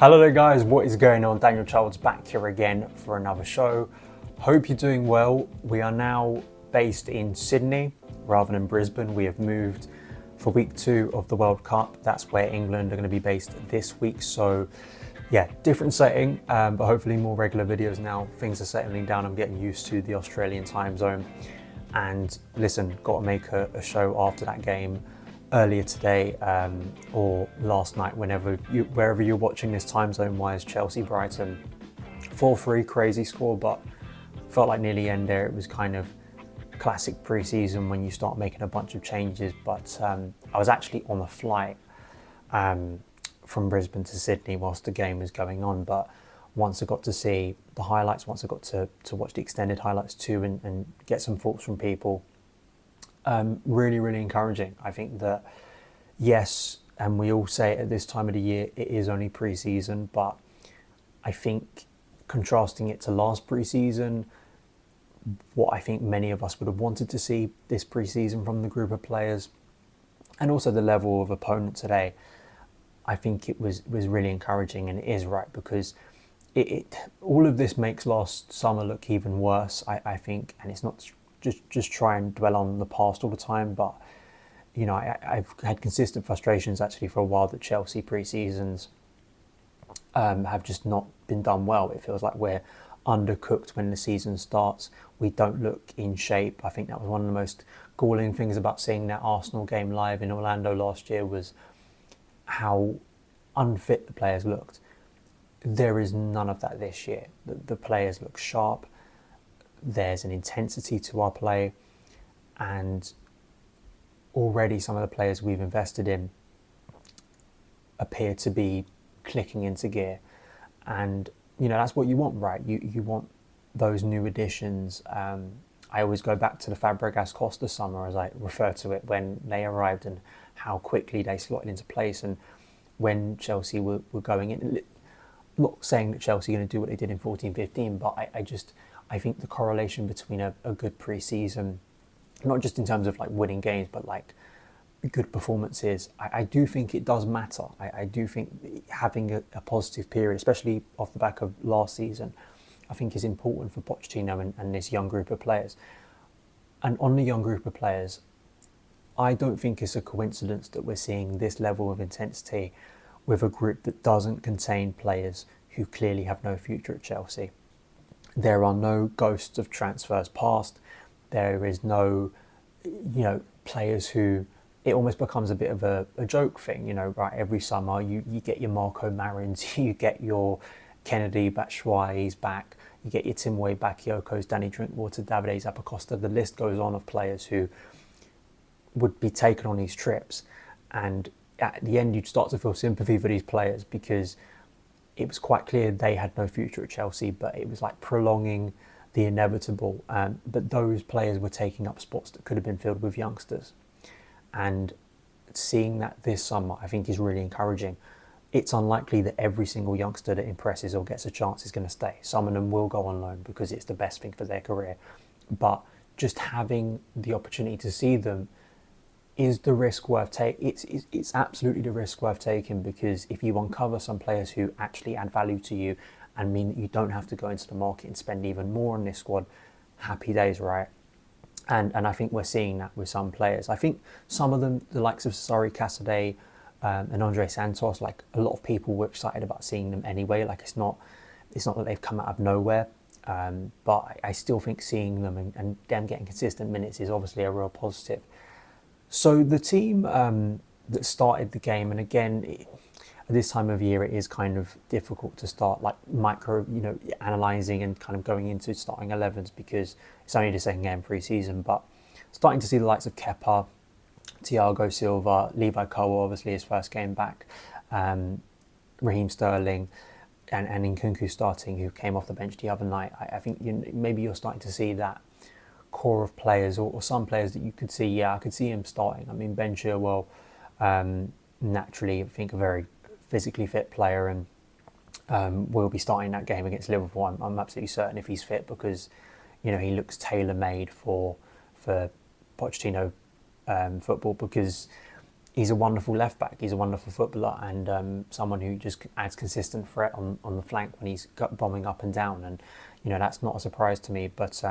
Hello there guys, what is going on? Daniel Childs back here again for another show. Hope you're doing well. We are now based in Sydney rather than Brisbane. We have moved for week 2 of the World Cup. That's where England are going to be based this week. So yeah, different setting, but hopefully more regular videos now. Things are settling down. I'm getting used to the Australian time zone. And listen, got to make a show after that game earlier today or last night, wherever you're watching this time zone wise. Chelsea Brighton 4-3, crazy score, but felt like near the end there it was kind of classic pre-season when you start making a bunch of changes. But I was actually on a flight from Brisbane to Sydney whilst the game was going on, but once I got to see the highlights, once I got to watch the extended highlights too and get some thoughts from people, really encouraging. I think that, yes, and we all say at this time of the year, it is only pre-season, but I think contrasting it to last pre-season, what I think many of us would have wanted to see this pre-season from the group of players, and also the level of opponent today, I think it was really encouraging, and it is right, because it all of this makes last summer look even worse, I think, and it's not just try and dwell on the past all the time, but you know, I've had consistent frustrations actually for a while that Chelsea pre-seasons have just not been done well. It feels like we're undercooked when the season starts. We don't look in shape. I think that was one of the most galling things about seeing that Arsenal game live in Orlando last year, was how unfit the players looked. There is none of that this year. The players look sharp. There's an intensity to our play, and already some of the players we've invested in appear to be clicking into gear. And you know, that's what you want, right? You want those new additions. I always go back to the Fabregas Costa summer, as I refer to it, when they arrived and how quickly they slotted into place. And when Chelsea were going in, not saying that Chelsea are going to do what they did in 14-15, but I think the correlation between a good pre-season, not just in terms of like winning games, but like good performances, I do think it does matter. I do think having a positive period, especially off the back of last season, I think is important for Pochettino and this young group of players. And on the young group of players, I don't think it's a coincidence that we're seeing this level of intensity with a group that doesn't contain players who clearly have no future at Chelsea. There are no ghosts of transfers past. There is no, players who, it almost becomes a bit of a joke thing, right? Every summer you get your Marco Marins, you get your Kennedy Batshuayi's back, you get your Timothy Bakayoko's, Danny Drinkwater, Davide Zappacosta. The list goes on of players who would be taken on these trips. And at the end, you'd start to feel sympathy for these players, because it was quite clear they had no future at Chelsea, but it was like prolonging the inevitable. But those players were taking up spots that could have been filled with youngsters. And seeing that this summer, I think, is really encouraging. It's unlikely that every single youngster that impresses or gets a chance is going to stay. Some of them will go on loan because it's the best thing for their career. But just having the opportunity to see them is the risk worth taking. It's absolutely the risk worth taking, because if you uncover some players who actually add value to you and mean that you don't have to go into the market and spend even more on this squad, happy days, right? And I think we're seeing that with some players. I think some of them, the likes of Cesare Casadei and Andre Santos, like a lot of people were excited about seeing them anyway. Like it's not that they've come out of nowhere, but I still think seeing them and them getting consistent minutes is obviously a real positive. So the team that started the game, and again, at this time of year, it is kind of difficult to start like analysing and kind of going into starting 11s, because it's only the second game pre-season. But starting to see the likes of Kepa, Thiago Silva, Levi Cole, obviously his first game back, Raheem Sterling, and Nkunku starting, who came off the bench the other night. I think maybe you're starting to see that core of players, or some players that you could see, I could see him starting. I mean, Ben Chilwell, naturally, I think a very physically fit player, and will be starting that game against Liverpool. I'm absolutely certain, if he's fit, because he looks tailor-made for Pochettino football, because he's a wonderful left back. He's a wonderful footballer, and someone who just adds consistent threat on the flank when he's bombing up and down. And that's not a surprise to me. But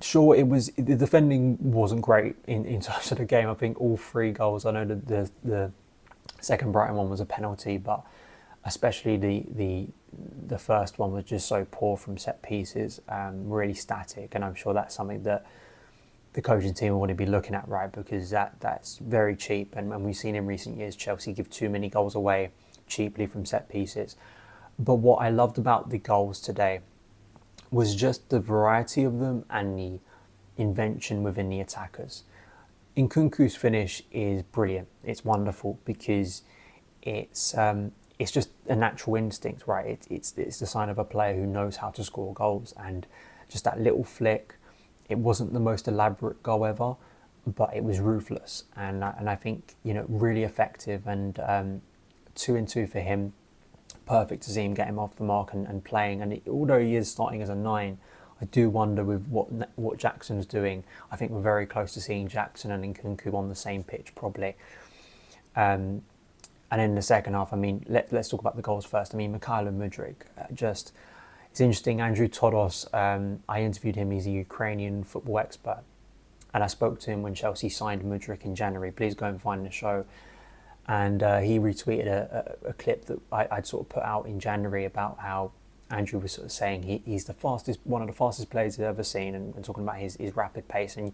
sure, the defending wasn't great in terms of the game. I think all 3 goals. I know that the second Brighton one was a penalty, but especially the first one was just so poor from set pieces, really static, and I'm sure that's something that the coaching team will want to be looking at, right? Because that's very cheap, and we've seen in recent years Chelsea give too many goals away cheaply from set pieces. But what I loved about the goals today was just the variety of them and the invention within the attackers. Nkunku's finish is brilliant. It's wonderful because it's just a natural instinct, right? It's the sign of a player who knows how to score goals, and just that little flick. It wasn't the most elaborate goal ever, but it was ruthless, and I think really effective, and 2-2 for him. Perfect to see him get him off the mark and playing. And although he is starting as a 9, I do wonder with what Jackson's doing. I think we're very close to seeing Jackson and Nkunku on the same pitch probably. And in the second half, I mean, let's talk about the goals first. I mean, Mikhailo Mudryk, it's interesting. Andrew Todos, I interviewed him. He's a Ukrainian football expert, and I spoke to him when Chelsea signed Mudryk in January. Please go and find the show. And he retweeted a clip that I'd sort of put out in January about how Andrew was sort of saying he's one of the fastest players he's ever seen, and talking about his rapid pace. And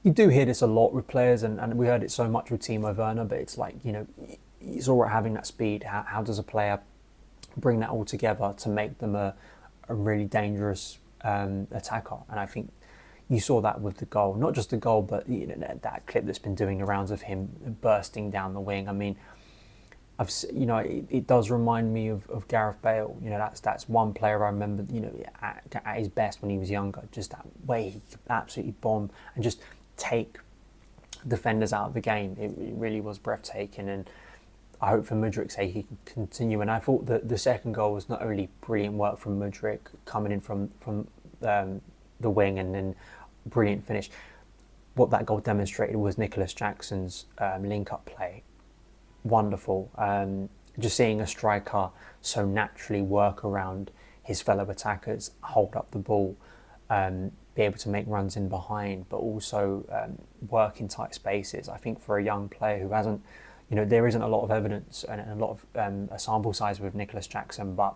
you do hear this a lot with players, and we heard it so much with Timo Werner, but it's like, it's all right having that speed. How does a player bring that all together to make them a really dangerous attacker? And I think you saw that with the goal, not just the goal, but that clip that's been doing the rounds of him bursting down the wing. I mean, it does remind me of Gareth Bale. That's one player I remember, at his best when he was younger. Just that way he could absolutely bomb and just take defenders out of the game. It really was breathtaking, and I hope for Mudryk's sake he can continue. And I thought that the second goal was not only brilliant work from Mudryk coming in from the wing, and then brilliant finish. What that goal demonstrated was Nicolas Jackson's link-up play. Wonderful. Just seeing a striker so naturally work around his fellow attackers, hold up the ball, be able to make runs in behind, but also work in tight spaces. I think for a young player who hasn't, there isn't a lot of evidence and a lot of a sample size with Nicolas Jackson, but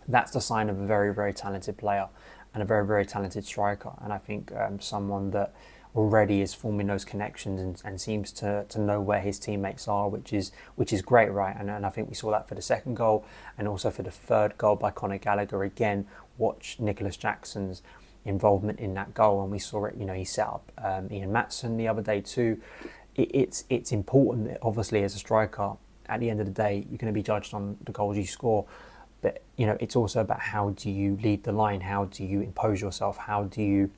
that's the sign of a very, very talented player and a very, very talented striker. And I think someone that already is forming those connections and seems to know where his teammates are, which is great, right? And I think we saw that for the second goal, and also for the third goal by Conor Gallagher. Again, watch Nicolas Jackson's involvement in that goal, and we saw it. He set up Ian Maatsen the other day too. It's important that obviously as a striker, at the end of the day, you're going to be judged on the goals you score. But it's also about how do you lead the line, how do you impose yourself, how do you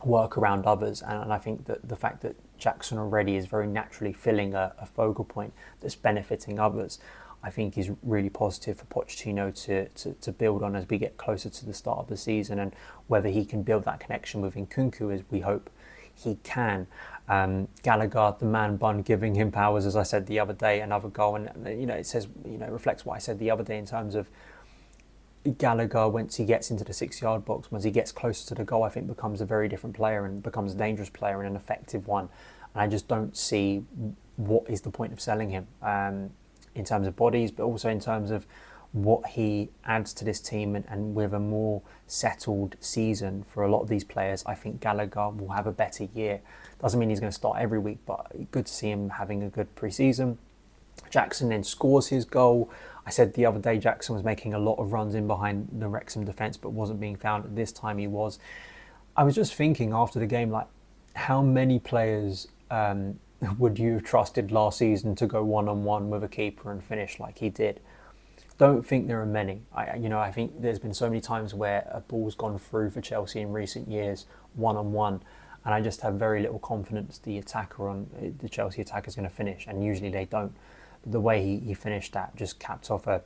work around others. And I think that the fact that Jackson already is very naturally filling a focal point that's benefiting others, I think is really positive for Pochettino to build on as we get closer to the start of the season, and whether he can build that connection with Nkunku, as we hope he can. Gallagher, the man bun, giving him powers, as I said the other day, another goal, and it says, reflects what I said the other day in terms of Gallagher. Once he gets into the 6-yard box, once he gets closer to the goal, I think becomes a very different player and becomes a dangerous player and an effective one. And I just don't see what is the point of selling him in terms of bodies, but also in terms of what he adds to this team, and with a more settled season for a lot of these players, I think Gallagher will have a better year. Doesn't mean he's going to start every week, but good to see him having a good pre-season. Jackson then scores his goal. I said the other day Jackson was making a lot of runs in behind the Wrexham defence, but wasn't being found. This time he was. I was just thinking after the game, like, how many players would you have trusted last season to go one-on-one with a keeper and finish like he did? Don't think there are many. I think there's been so many times where a ball's gone through for Chelsea in recent years, one-on-one, and I just have very little confidence the Chelsea attacker is going to finish, and usually they don't. The way he finished that just capped off a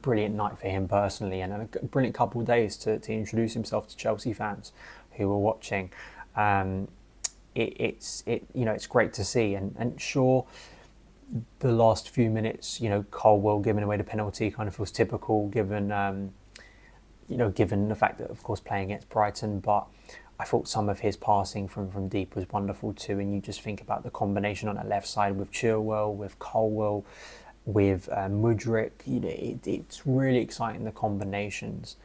brilliant night for him personally, and a brilliant couple of days to introduce himself to Chelsea fans who were watching. it's great to see. And sure, the last few minutes, Colwell giving away the penalty kind of feels typical given given the fact that, of course, playing against Brighton. But I thought some of his passing from deep was wonderful too. And you just think about the combination on that left side with Chilwell, with Colwell, with Mudryk. It's really exciting, the combinations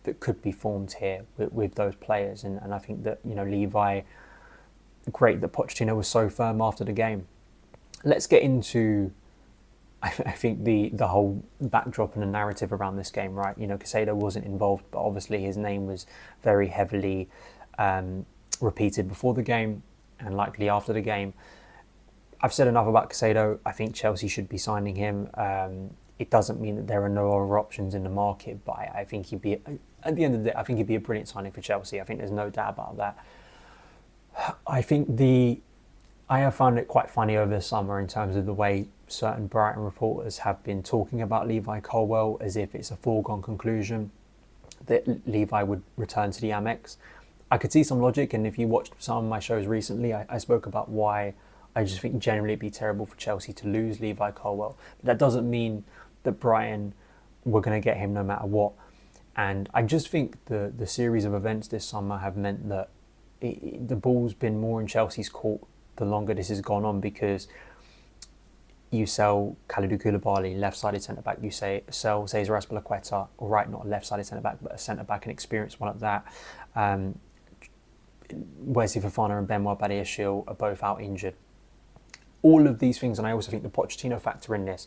that could be formed here with those players. And I think that, Levi, great that Pochettino was so firm after the game. Let's get into, I think, the whole backdrop and the narrative around this game, right? Caicedo wasn't involved, but obviously his name was very heavily repeated before the game and likely after the game. I've said enough about Caicedo. I think Chelsea should be signing him. It doesn't mean that there are no other options in the market, but I think he'd be, at the end of the day, I think he'd be a brilliant signing for Chelsea. I think there's no doubt about that. I have found it quite funny over the summer in terms of the way certain Brighton reporters have been talking about Levi Colwell as if it's a foregone conclusion that Levi would return to the Amex. I could see some logic, and if you watched some of my shows recently, I spoke about why I just think generally it'd be terrible for Chelsea to lose Levi Colwell. But that doesn't mean that Brighton were going to get him no matter what. And I just think the series of events this summer have meant that the ball's been more in Chelsea's court the longer this has gone on, because you sell Kalidou Koulibaly, left-sided centre-back, you sell Cesar Azpilicueta, right, not a left-sided centre-back, but a centre-back, an experienced one at that. Wesley Fofana and Benoit Badiashile are both out injured. All of these things, and I also think the Pochettino factor in this,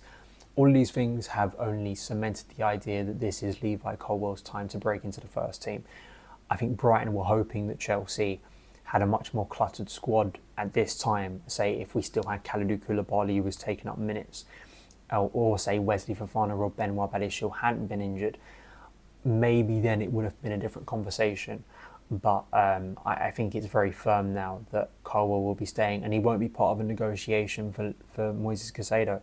all of these things have only cemented the idea that this is Levi Colwell's time to break into the first team. I think Brighton were hoping that Chelsea had a much more cluttered squad at this time. Say if we still had Kalidou Koulibaly who was taking up minutes, or say Wesley Fofana or Benoit Badiashile hadn't been injured, maybe then it would have been a different conversation. But I think it's very firm now that Colwell will be staying, and he won't be part of a negotiation for Moises Caicedo.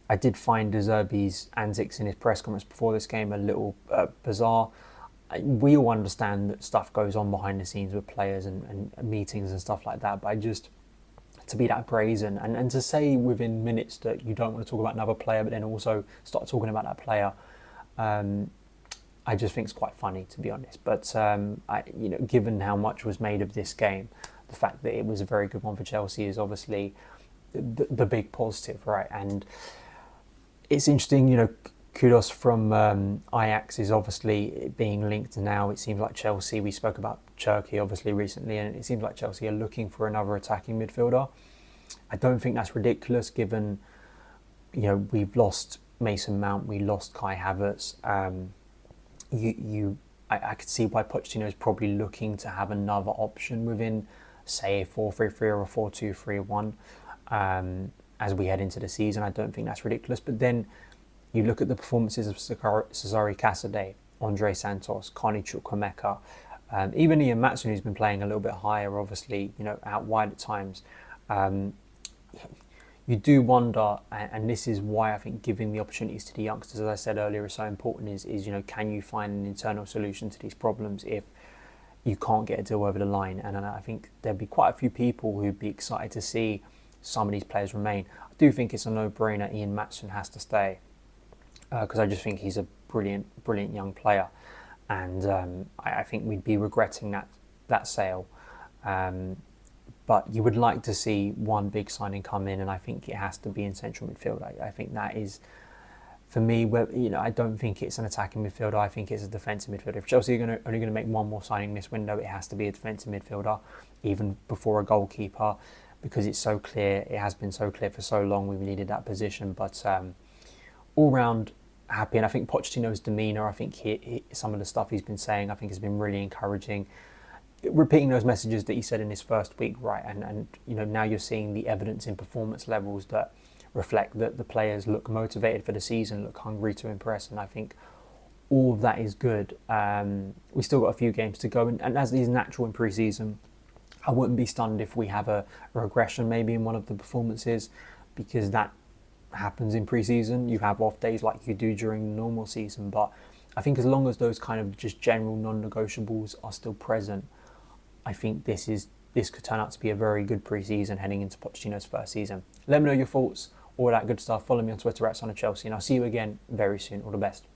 I did find De Zerbi's antics in his press conference before this game a little bizarre. We all understand that stuff goes on behind the scenes with players and meetings and stuff like that, but I just, to be that brazen and to say within minutes that you don't want to talk about another player but then also start talking about that player, I just think it's quite funny, to be honest. But given how much was made of this game, the fact that it was a very good one for Chelsea is obviously the big positive, right? And it's interesting, kudos from Ajax is obviously being linked now. It seems like Chelsea, we spoke about Turkey obviously recently, and it seems like Chelsea are looking for another attacking midfielder. I don't think that's ridiculous given, we've lost Mason Mount, we lost Kai Havertz. I could see why Pochettino is probably looking to have another option within, say, a 4-3-3 or a 4-2-3-1 as we head into the season. I don't think that's ridiculous. But then you look at the performances of Cesare Casadei, Andre Santos, Carney Chukwuemeka, even Ian Matson, who's been playing a little bit higher, obviously, out wide at times. You do wonder, and this is why I think giving the opportunities to the youngsters, as I said earlier, is so important, is can you find an internal solution to these problems if you can't get a deal over the line? And I think there'd be quite a few people who'd be excited to see some of these players remain. I do think it's a no-brainer Ian Matson has to stay, because I just think he's a brilliant young player, and I think we'd be regretting that sale. But you would like to see one big signing come in, and I think it has to be in central midfield. I think that is, for me, where I don't think it's an attacking midfielder. I think it's a defensive midfielder. If Chelsea are only going to make one more signing this window, it has to be a defensive midfielder, even before a goalkeeper, because it's so clear. It has been so clear for so long. We've needed that position, but all round happy. And I think Pochettino's demeanour, I think some of the stuff he's been saying, I think has been really encouraging. Repeating those messages that he said in his first week, right? And now you're seeing the evidence in performance levels that reflect that the players look motivated for the season, look hungry to impress, and I think all of that is good. We still got a few games to go, and as is natural in pre-season, I wouldn't be stunned if we have a regression maybe in one of the performances, because that happens in pre-season. You have off days like you do during the normal season, but I think as long as those kind of just general non-negotiables are still present, I think this is this could turn out to be a very good pre-season heading into Pochettino's first season. Let me know your thoughts, all that good stuff. Follow me on Twitter at SonOfChelsea, and I'll see you again very soon. All the best.